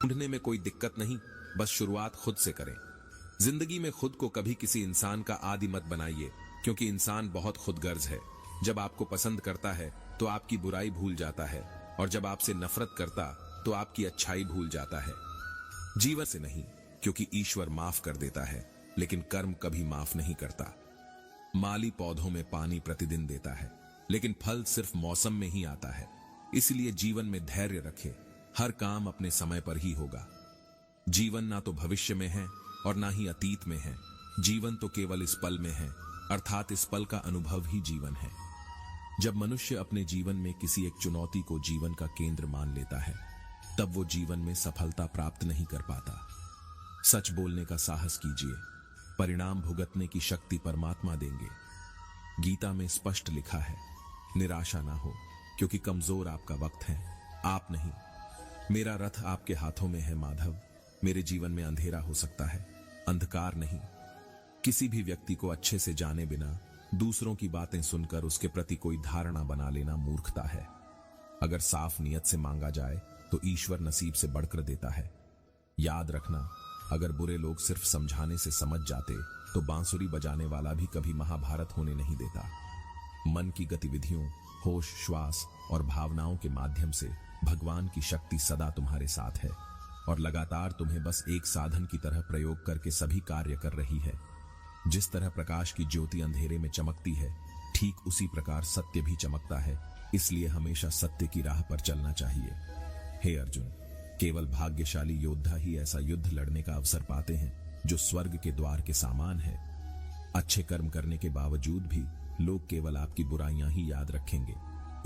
ढूंढने में कोई दिक्कत नहीं, बस शुरुआत खुद से करें। जिंदगी में खुद को कभी किसी इंसान का आदी मत बनाइए, क्योंकि इंसान बहुत खुदगर्ज है। जब आपको पसंद करता है तो आपकी बुराई भूल जाता है, और जब आपसे नफरत करता तो आपकी अच्छाई भूल जाता है। जीवन से नहीं, क्योंकि ईश्वर माफ कर देता है, लेकिन कर्म कभी माफ नहीं करता। माली पौधों में पानी प्रतिदिन देता है, लेकिन फल सिर्फ मौसम में ही आता है। इसलिए जीवन में धैर्य रखें, हर काम अपने समय पर ही होगा। जीवन ना तो भविष्य में है और ना ही अतीत में है, जीवन तो केवल इस पल में है, अर्थात इस पल का अनुभव ही जीवन है। जब मनुष्य अपने जीवन में किसी एक चुनौती को जीवन का केंद्र मान लेता है, तब वो जीवन में सफलता प्राप्त नहीं कर पाता। सच बोलने का साहस कीजिए, परिणाम भुगतने की शक्ति परमात्मा देंगे। गीता में स्पष्ट लिखा है, निराशा ना हो, क्योंकि कमजोर आपका वक्त है, आप नहीं। मेरा रथ आपके हाथों में है माधव। मेरे जीवन में अंधेरा हो सकता है, अंधकार नहीं। किसी भी व्यक्ति को अच्छे से जाने बिना दूसरों की बातें सुनकर उसके प्रति कोई धारणा बना लेना मूर्खता है। अगर साफ नियत से मांगा जाए तो ईश्वर नसीब से बढ़कर देता है। याद रखना, अगर बुरे लोग सिर्फ समझाने से समझ जाते तो बांसुरी बजाने वाला भी कभी महाभारत होने नहीं देता। मन की गतिविधियों, होश, श्वास और भावनाओं के माध्यम से भगवान की शक्ति सदा तुम्हारे साथ है और लगातार तुम्हें बस एक साधन की तरह प्रयोग करके सभी कार्य कर रही है। जिस तरह प्रकाश की ज्योति अंधेरे में चमकती है, ठीक उसी प्रकार सत्य भी चमकता है। इसलिए हमेशा सत्य की राह पर चलना चाहिए। हे अर्जुन, केवल भाग्यशाली योद्धा ही ऐसा युद्ध लड़ने का अवसर पाते हैं जो स्वर्ग के द्वार के समान है। अच्छे कर्म करने के बावजूद भी लोग केवल आपकी बुराइयां ही याद रखेंगे।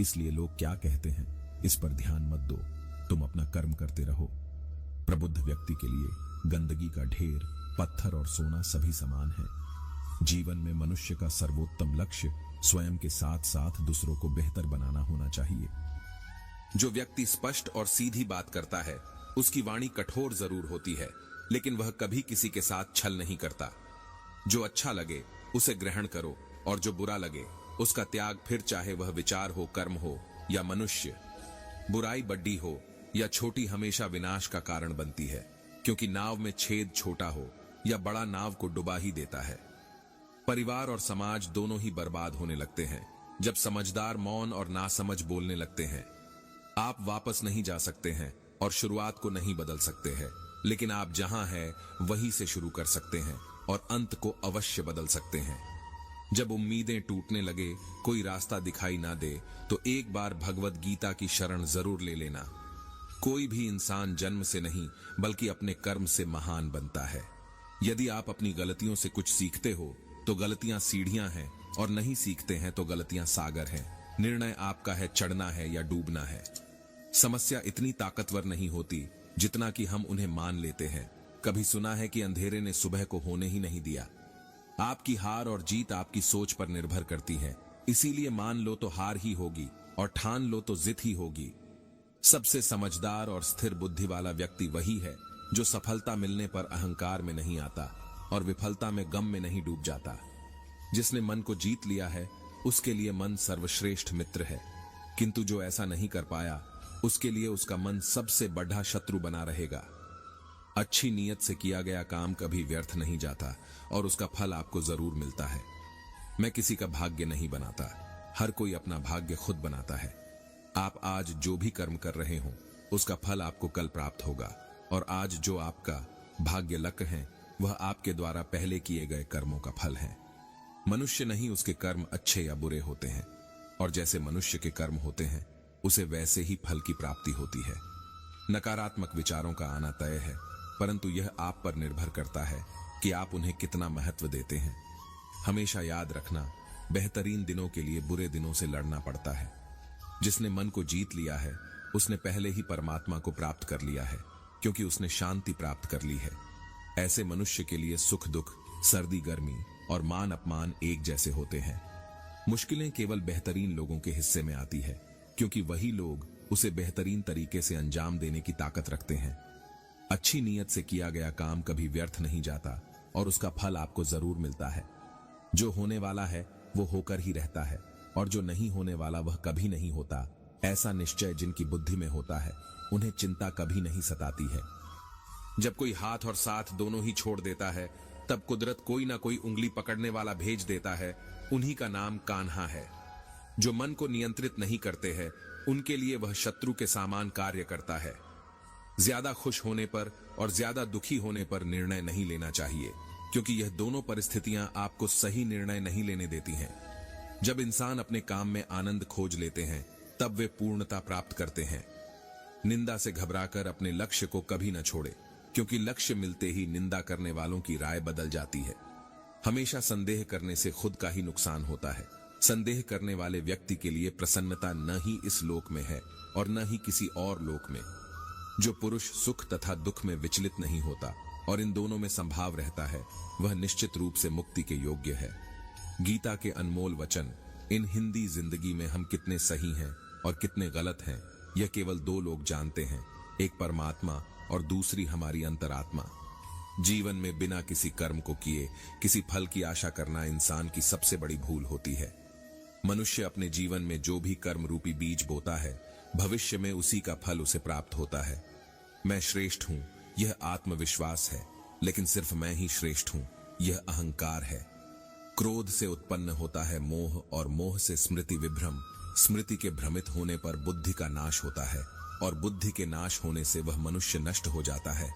इसलिए लोग क्या कहते हैं, इस पर ध्यान मत दो, तुम अपना कर्म करते रहो। प्रबुद्ध व्यक्ति के लिए गंदगी का ढेर, पत्थर और सोना सभी समान है। जीवन में मनुष्य का सर्वोत्तम लक्ष्य स्वयं के साथ साथ दूसरों को बेहतर बनाना होना चाहिए। जो व्यक्ति स्पष्ट और सीधी बात करता है, उसकी वाणी कठोर जरूर होती है, लेकिन वह कभी किसी के साथ छल नहीं करता। जो अच्छा लगे उसे ग्रहण करो, और जो बुरा लगे उसका त्याग, फिर चाहे वह विचार हो, कर्म हो या मनुष्य। बुराई बड़ी हो या छोटी हमेशा विनाश का कारण बनती है, क्योंकि नाव में छेद छोटा हो या बड़ा नाव को डुबा ही देता है। परिवार और समाज दोनों ही बर्बाद होने लगते हैं जब समझदार मौन और नासमझ बोलने लगते हैं। आप वापस नहीं जा सकते हैं और शुरुआत को नहीं बदल सकते हैं, लेकिन आप जहां हैं वहीं से शुरू कर सकते हैं और अंत को अवश्य बदल सकते हैं। जब उम्मीदें टूटने लगे, कोई रास्ता दिखाई ना दे, तो एक बार भगवत गीता की शरण जरूर ले लेना। कोई भी इंसान जन्म से नहीं बल्कि अपने कर्म से महान बनता है। यदि आप अपनी गलतियों से कुछ सीखते हो तो गलतियां सीढ़ियां हैं, और नहीं सीखते हैं तो गलतियां सागर हैं। निर्णय आपका है, चढ़ना है या डूबना है। समस्या इतनी ताकतवर नहीं होती जितना कि हम उन्हें मान लेते हैं। कभी सुना है कि अंधेरे ने सुबह को होने ही नहीं दिया। आपकी हार और जीत आपकी सोच पर निर्भर करती है। इसीलिए मान लो तो हार ही होगी, और ठान लो तो जीत ही होगी। सबसे समझदार और स्थिर बुद्धि वाला व्यक्ति वही है जो सफलता मिलने पर अहंकार में नहीं आता और विफलता में गम में नहीं डूब जाता। जिसने मन को जीत लिया है उसके लिए मन सर्वश्रेष्ठ मित्र है, किंतु जो ऐसा नहीं कर पाया उसके लिए उसका मन सबसे बड़ा शत्रु बना रहेगा। अच्छी नीयत से किया गया काम कभी व्यर्थ नहीं जाता और उसका फल आपको जरूर मिलता है। मैं किसी का भाग्य नहीं बनाता, हर कोई अपना भाग्य खुद बनाता है। आप आज जो भी कर्म कर रहे हो उसका फल आपको कल प्राप्त होगा, और आज जो आपका भाग्य लक है वह आपके द्वारा पहले किए गए कर्मों का फल है। मनुष्य नहीं उसके कर्म अच्छे या बुरे होते हैं, और जैसे मनुष्य के कर्म होते हैं उसे वैसे ही फल की प्राप्ति होती है। नकारात्मक विचारों का आना तय है, परंतु यह आप पर निर्भर करता है कि आप उन्हें कितना महत्व देते हैं। हमेशा याद रखना, बेहतरीन दिनों के लिए बुरे दिनों से लड़ना पड़ता है। जिसने मन को जीत लिया है उसने पहले ही परमात्मा को प्राप्त कर लिया है, क्योंकि उसने शांति प्राप्त कर ली है। ऐसे मनुष्य के लिए सुख दुख, सर्दी गर्मी और मान अपमान एक जैसे होते हैं। मुश्किलें केवल बेहतरीन लोगों के हिस्से में आती है, क्योंकि वही लोग उसे बेहतरीन तरीके से अंजाम देने की ताकत रखते हैं। अच्छी नीयत से किया गया काम कभी व्यर्थ नहीं जाता और उसका फल आपको जरूर मिलता है। जो होने वाला है वो होकर ही रहता है, और जो नहीं होने वाला वह कभी नहीं होता। ऐसा निश्चय जिनकी बुद्धि में होता है उन्हें चिंता कभी नहीं सताती है। जब कोई हाथ और साथ दोनों ही छोड़ देता है, तब कुदरत कोई ना कोई उंगली पकड़ने वाला भेज देता है। उन्हीं का नाम कान्हा है। जो मन को नियंत्रित नहीं करते हैं, उनके लिए वह शत्रु के समान कार्य करता है। ज्यादा खुश होने पर और ज्यादा दुखी होने पर निर्णय नहीं लेना चाहिए, क्योंकि यह दोनों परिस्थितियां आपको सही निर्णय नहीं लेने देती हैं। जब इंसान अपने काम में आनंद खोज लेते हैं, तब वे पूर्णता प्राप्त करते हैं। निंदा से घबराकर अपने लक्ष्य को कभी न छोड़े, क्योंकि लक्ष्य मिलते ही निंदा करने वालों की राय बदल जाती है। हमेशा संदेह करने से खुद का ही नुकसान होता है। संदेह करने वाले व्यक्ति के लिए प्रसन्नता न ही इस लोक में है और न ही किसी और लोक में। जो पुरुष सुख तथा दुख में विचलित नहीं होता और इन दोनों में संभाव रहता है, वह निश्चित रूप से मुक्ति के योग्य है। गीता के अनमोल वचन, इन हिंदी जिंदगी में हम कितने सही हैं और कितने गलत हैं, यह केवल दो लोग जानते हैं, एक परमात्मा और दूसरी हमारी अंतरात्मा। जीवन में बिना किसी कर्म को किए किसी फल की आशा करना इंसान की सबसे बड़ी भूल होती है। मनुष्य अपने जीवन में जो भी कर्म रूपी बीज बोता है, भविष्य में उसी का फल उसे प्राप्त होता है। मैं श्रेष्ठ हूं, यह आत्मविश्वास है, लेकिन सिर्फ मैं ही श्रेष्ठ हूं, यह अहंकार है। क्रोध से उत्पन्न होता है मोह और मोह से स्मृति विभ्रम। स्मृति के भ्रमित होने पर बुद्धि का नाश होता है और बुद्धि के नाश होने से वह मनुष्य नष्ट हो जाता है।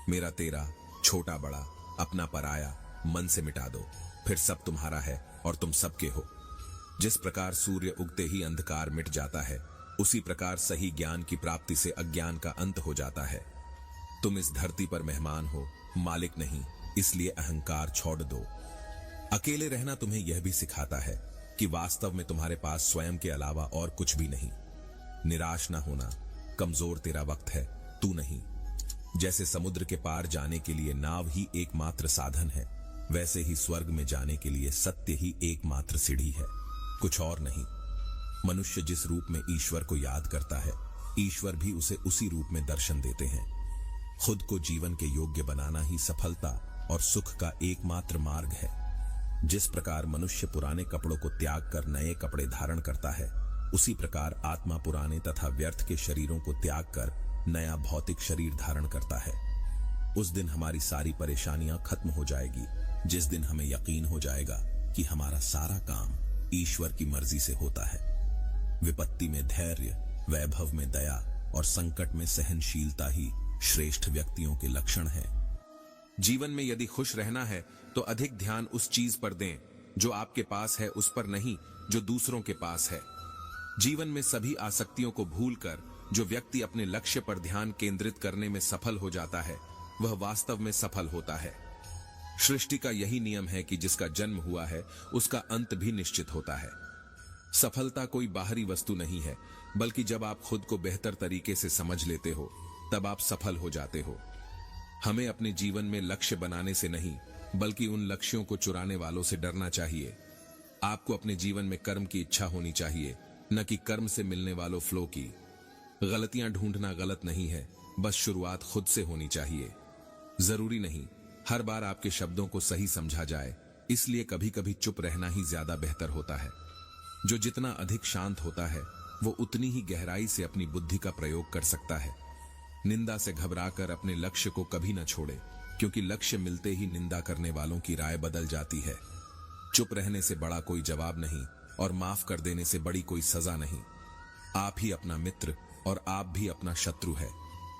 मेरा तेरा, छोटा बड़ा, अपना पराया मन से मिटा दो, फिर सब तुम्हारा है और तुम सबके हो। जिस प्रकार सूर्य उगते ही अंधकार मिट जाता है, उसी प्रकार सही ज्ञान की प्राप्ति से अज्ञान का अंत हो जाता है। तुम इस धरती पर मेहमान हो, मालिक नहीं, इसलिए अहंकार छोड़ दो। अकेले रहना तुम्हें यह भी सिखाता है कि वास्तव में तुम्हारे पास स्वयं के अलावा और कुछ भी नहीं। निराश ना होना, कमजोर तेरा वक्त है, तू नहीं। जैसे समुद्र के पार जाने के लिए नाव ही एकमात्र साधन है, वैसे ही स्वर्ग में जाने के लिए सत्य ही एकमात्र सीढ़ी है, कुछ और नहीं। मनुष्य जिस रूप में ईश्वर को याद करता है, ईश्वर भी उसे उसी रूप में दर्शन देते हैं। खुद को जीवन के योग्य बनाना ही सफलता और सुख का एकमात्र मार्ग है। जिस प्रकार मनुष्य पुराने कपड़ों को त्याग कर नए कपड़े धारण करता है, उसी प्रकार आत्मा पुराने तथा व्यर्थ के शरीरों को त्याग कर नया भौतिक शरीर धारण करता है। उस दिन हमारी सारी परेशानियां खत्म हो जाएगी, जिस दिन हमें यकीन हो जाएगा कि हमारा सारा काम ईश्वर की मर्जी से होता है। विपत्ति में धैर्य, वैभव में दया और संकट में सहनशीलता ही श्रेष्ठ व्यक्तियों के लक्षण हैं। जीवन में यदि खुश रहना है तो अधिक ध्यान उस चीज पर दें जो आपके पास है, उस पर नहीं जो दूसरों के पास है। जीवन में सभी आसक्तियों को भूलकर जो व्यक्ति अपने लक्ष्य पर ध्यान केंद्रित करने में सफल हो जाता है, वह वास्तव में सफल होता है। सृष्टि का यही नियम है कि जिसका जन्म हुआ है, उसका अंत भी निश्चित होता है। सफलता कोई बाहरी वस्तु नहीं है, बल्कि जब आप खुद को बेहतर तरीके से समझ लेते हो, तब आप सफल हो जाते हो। हमें अपने जीवन में लक्ष्य बनाने से नहीं, बल्कि उन लक्ष्यों को चुराने वालों से डरना चाहिए। आपको अपने जीवन में कर्म की इच्छा होनी चाहिए, न कि कर्म से मिलने वालों फ्लो की। गलतियां ढूंढना गलत नहीं है, बस शुरुआत खुद से होनी चाहिए। जरूरी नहीं हर बार आपके शब्दों को सही समझा जाए, इसलिए कभी कभी चुप रहना ही ज्यादा बेहतर होता है। जो जितना अधिक शांत होता है, वो उतनी ही गहराई से अपनी बुद्धि का प्रयोग कर सकता है। निंदा से घबराकर अपने लक्ष्य को कभी न छोड़े, क्योंकि लक्ष्य मिलते ही निंदा करने वालों की राय बदल जाती है। चुप रहने से बड़ा कोई जवाब नहीं और माफ कर देने से बड़ी कोई सजा नहीं। आप ही अपना मित्र और आप भी अपना शत्रु है,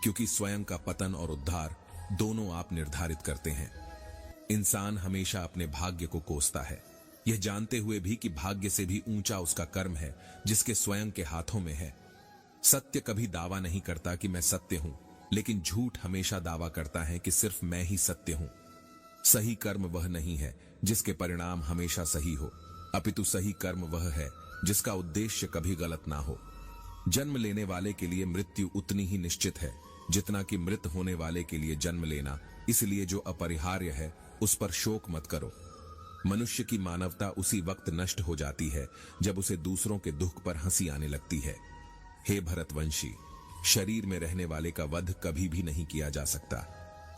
क्योंकि स्वयं का पतन और उद्धार दोनों आप निर्धारित करते हैं। इंसान हमेशा अपने भाग्य को कोसता है, यह जानते हुए भी कि भाग्य से भी ऊंचा उसका कर्म है, जिसके स्वयं के हाथों में है। सत्य कभी दावा नहीं करता कि मैं सत्य हूं, लेकिन झूठ हमेशा दावा करता है कि सिर्फ मैं ही सत्य हूं। सही कर्म वह नहीं है जिसके परिणाम हमेशा सही हो, अपितु सही कर्म वह है जिसका उद्देश्य कभी गलत ना हो। जन्म लेने वाले के लिए मृत्यु उतनी ही निश्चित है जितना कि मृत होने वाले के लिए जन्म लेना, इसलिए जो अपरिहार्य है उस पर शोक मत करो। मनुष्य की मानवता उसी वक्त नष्ट हो जाती है जब उसे दूसरों के दुख पर हंसी आने लगती है। हे भरतवंशी, शरीर में रहने वाले का वध कभी भी नहीं किया जा सकता,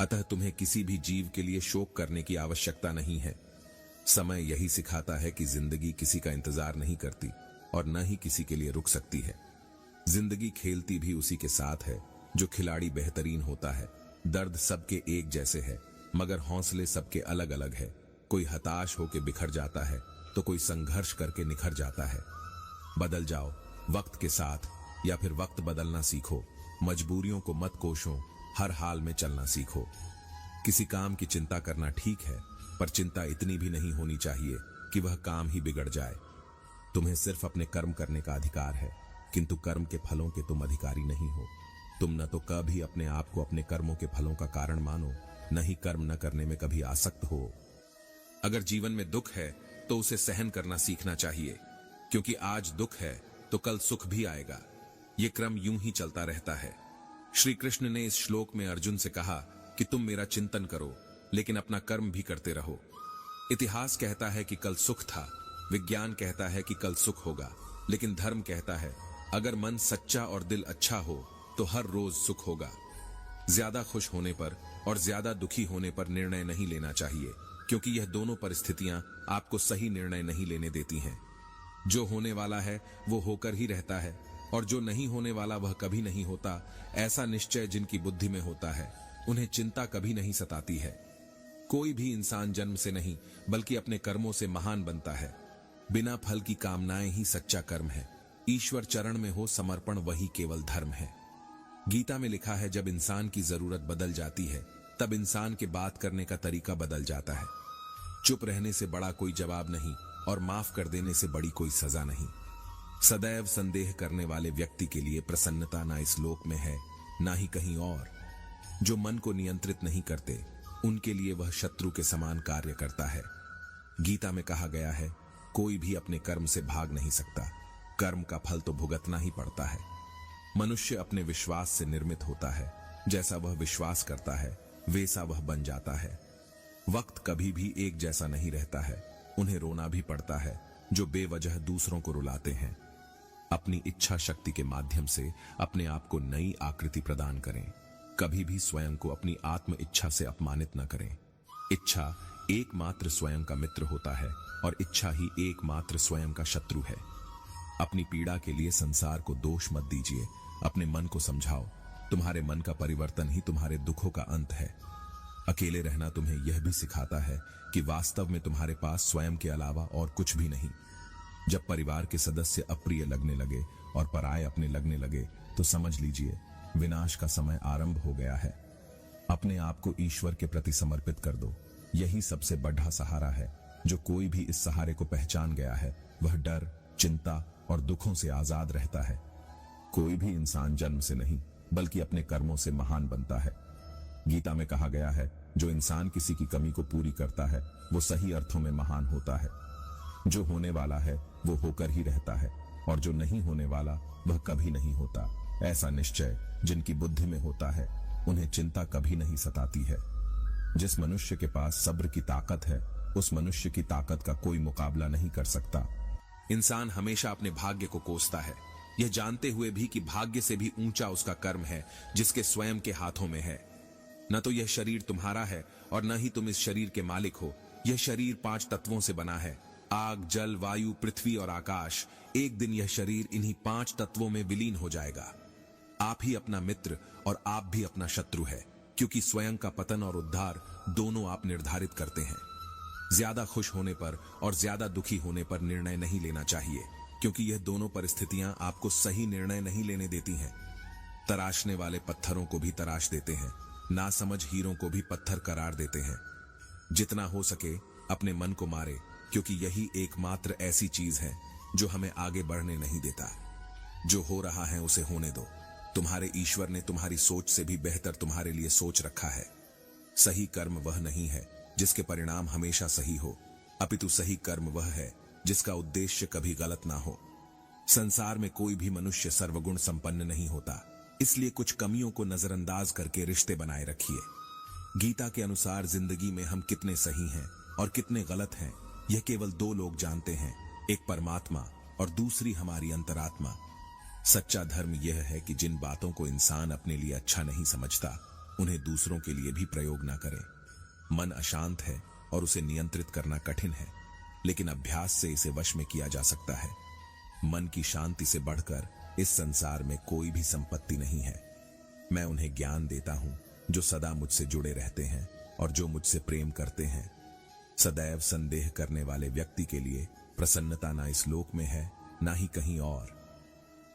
अतः तुम्हें किसी भी जीव के लिए शोक करने की आवश्यकता नहीं है। समय यही सिखाता है कि जिंदगी किसी का इंतजार नहीं करती और न ही किसी के लिए रुक सकती है। जिंदगी खेलती भी उसी के साथ है जो खिलाड़ी बेहतरीन होता है, दर्द सबके एक जैसे है, मगर हौसले सबके अलग अलग है। कोई हताश होकर बिखर जाता है तो कोई संघर्ष करके निखर जाता है। बदल जाओ वक्त के साथ, या फिर वक्त बदलना सीखो। मजबूरियों को मत कोसो, हर हाल में चलना सीखो। किसी काम की चिंता करना ठीक है, पर चिंता इतनी भी नहीं होनी चाहिए कि वह काम ही बिगड़ जाए। तुम्हें सिर्फ अपने कर्म करने का अधिकार है, किंतु कर्म के फलों के तुम अधिकारी नहीं हो। तुम न तो कभी अपने आप को अपने कर्मों के फलों का कारण मानो, न ही कर्म न करने में कभी आसक्त हो। अगर जीवन में दुख है तो उसे सहन करना सीखना चाहिए, क्योंकि आज दुख है तो कल सुख भी आएगा। ये क्रम यूं ही चलता रहता है। श्री कृष्ण ने इस श्लोक में अर्जुन से कहा कि तुम मेरा चिंतन करो, लेकिन अपना कर्म भी करते रहो। इतिहास कहता है कि कल सुख था, विज्ञान कहता है कि कल सुख होगा, लेकिन धर्म कहता है अगर मन सच्चा और दिल अच्छा हो तो हर रोज सुख होगा। ज्यादा खुश होने पर और ज्यादा दुखी होने पर निर्णय नहीं लेना चाहिए, क्योंकि यह दोनों परिस्थितियां आपको सही निर्णय नहीं लेने देती हैं। जो होने वाला है वो होकर ही रहता है, और जो नहीं होने वाला वह कभी नहीं होता। ऐसा निश्चय जिनकी बुद्धि में होता है, उन्हें चिंता कभी नहीं सताती है। कोई भी इंसान जन्म से नहीं बल्कि अपने कर्मों से महान बनता है। बिना फल की कामनाएं ही सच्चा कर्म है। ईश्वर चरण में हो समर्पण, वही केवल धर्म है। गीता में लिखा है, जब इंसान की जरूरत बदल जाती है तब इंसान के बात करने का तरीका बदल जाता है। चुप रहने से बड़ा कोई जवाब नहीं, और माफ कर देने से बड़ी कोई सजा नहीं। सदैव संदेह करने वाले व्यक्ति के लिए प्रसन्नता ना इस लोक में है, ना ही कहीं और। जो मन को नियंत्रित नहीं करते, उनके लिए वह शत्रु के समान कार्य करता है। गीता में कहा गया है, कोई भी अपने कर्म से भाग नहीं सकता। कर्म का फल तो भुगतना ही पड़ता है। मनुष्य अपने विश्वास से निर्मित होता है। जैसा वह विश्वास करता है वैसा वह बन जाता है। वक्त कभी भी एक जैसा नहीं रहता है। उन्हें रोना भी पड़ता है जो बेवजह दूसरों को रुलाते हैं। अपनी इच्छा शक्ति के माध्यम से अपने आप को नई आकृति प्रदान करें। कभी भी स्वयं को अपनी आत्म इच्छा से अपमानित न करें। इच्छा एकमात्र स्वयं का मित्र होता है, और इच्छा ही एकमात्र स्वयं का शत्रु है। अपनी पीड़ा के लिए संसार को दोष मत दीजिए। अपने मन को समझाओ, तुम्हारे मन का परिवर्तन ही तुम्हारे दुखों का अंत है। अकेले रहना तुम्हें यह भी सिखाता है कि वास्तव में तुम्हारे पास स्वयं के अलावा और कुछ भी नहीं। जब परिवार के सदस्य अप्रिय लगने लगे और पराये अपने लगने लगे, तो समझ लीजिए विनाश का समय आरंभ हो गया है। अपने आप को ईश्वर के प्रति समर्पित कर दो। यही सबसे बड़ा सहारा है। जो कोई भी इस सहारे को पहचान गया है, वह डर, चिंता और दुखों से आजाद रहता है। कोई भी इंसान जन्म से नहीं बल्कि अपने कर्मों से महान बनता है। गीता में कहा गया है, जो इंसान किसी की कमी को पूरी करता है वो सही अर्थों में महान होता है। जो होने वाला है वो होकर ही रहता है, और जो नहीं होने वाला वह कभी नहीं होता। ऐसा निश्चय जिनकी बुद्धि में होता है, उन्हें चिंता कभी नहीं सताती है। जिस मनुष्य के पास सब्र की ताकत है, उस मनुष्य की ताकत का कोई मुकाबला नहीं कर सकता। इंसान हमेशा अपने भाग्य को कोसता है, यह जानते हुए भी कि भाग्य से भी ऊंचा उसका कर्म है जिसके स्वयं के हाथों में है। न तो यह शरीर तुम्हारा है और न ही तुम इस शरीर के मालिक हो। यह शरीर 5 तत्वों से बना है, आग, जल, वायु, पृथ्वी और आकाश। एक दिन यह शरीर इन्हीं 5 तत्वों में विलीन हो जाएगा। आप ही अपना मित्र और आप भी अपना शत्रु है, क्योंकि स्वयं का पतन और उद्धार दोनों आप निर्धारित करते हैं। ज्यादा खुश होने पर और ज्यादा दुखी होने पर निर्णय नहीं लेना चाहिए, क्योंकि यह दोनों परिस्थितियां आपको सही निर्णय नहीं लेने देती हैं। तराशने वाले पत्थरों को भी तराश देते हैं, नासमझ हीरों को भी पत्थर करार देते हैं। जितना हो सके अपने मन को मारे, क्योंकि यही एकमात्र ऐसी चीज है जो हमें आगे बढ़ने नहीं देता। जो हो रहा है उसे होने दो। तुम्हारे ईश्वर ने तुम्हारी सोच से भी बेहतर तुम्हारे लिए सोच रखा है। सही कर्म वह नहीं है जिसके परिणाम हमेशा सही हो, अपितु सही कर्म वह है जिसका उद्देश्य कभी गलत ना हो। संसार में कोई भी मनुष्य सर्वगुण संपन्न नहीं होता, इसलिए कुछ कमियों को नजरअंदाज करके रिश्ते बनाए रखिए। गीता के अनुसार जिंदगी में हम कितने सही हैं और कितने गलत हैं, यह केवल 2 लोग जानते हैं, एक परमात्मा और दूसरी हमारी अंतरात्मा। सच्चा धर्म यह है कि जिन बातों को इंसान अपने लिए अच्छा नहीं समझता, उन्हें दूसरों के लिए भी प्रयोग ना करे। मन अशांत है और उसे नियंत्रित करना कठिन है, लेकिन अभ्यास से इसे वश में किया जा सकता है। मन की शांति से बढ़कर इस संसार में कोई भी संपत्ति नहीं है। मैं उन्हें ज्ञान देता हूं जो सदा मुझसे जुड़े रहते हैं और जो मुझसे प्रेम करते हैं। सदैव संदेह करने वाले व्यक्ति के लिए प्रसन्नता ना इस लोक में है ना ही कहीं और।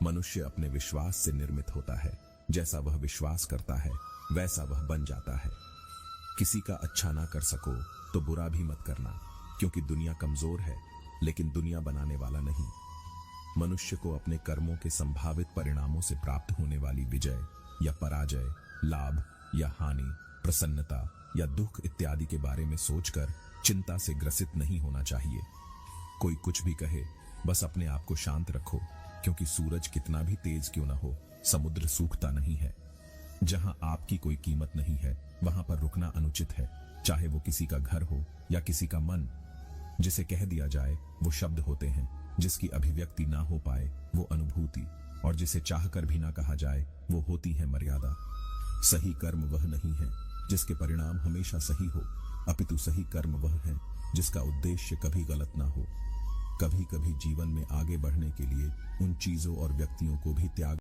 मनुष्य अपने विश्वास से निर्मित होता है, जैसा वह विश्वास करता है वैसा वह बन जाता है। किसी का अच्छा ना कर सको तो बुरा भी मत करना, क्योंकि दुनिया कमजोर है लेकिन दुनिया बनाने वाला नहीं। मनुष्य को अपने कर्मों के संभावित परिणामों से प्राप्त होने वाली विजय या पराजय, लाभ या हानि, प्रसन्नता या दुख इत्यादि के बारे में सोचकर चिंता से ग्रसित नहीं होना चाहिए। कोई कुछ भी कहे, बस अपने आप को शांत रखो, क्योंकि सूरज कितना भी तेज क्यों ना हो, समुद्र सूखता नहीं है। जहां आपकी कोई कीमत नहीं है वहां पर रुकना अनुचित है, चाहे वो किसी का घर हो या किसी का मन। जिसे कह दिया जाए वो शब्द होते हैं, जिसकी अभिव्यक्ति ना हो पाए वो अनुभूति, और जिसे चाहकर भी ना कहा जाए वो होती है मर्यादा। सही कर्म वह नहीं है जिसके परिणाम हमेशा सही हो, अपितु सही कर्म वह है जिसका उद्देश्य कभी गलत ना हो। कभी कभी जीवन में आगे बढ़ने के लिए उन चीजों और व्यक्तियों को भी त्याग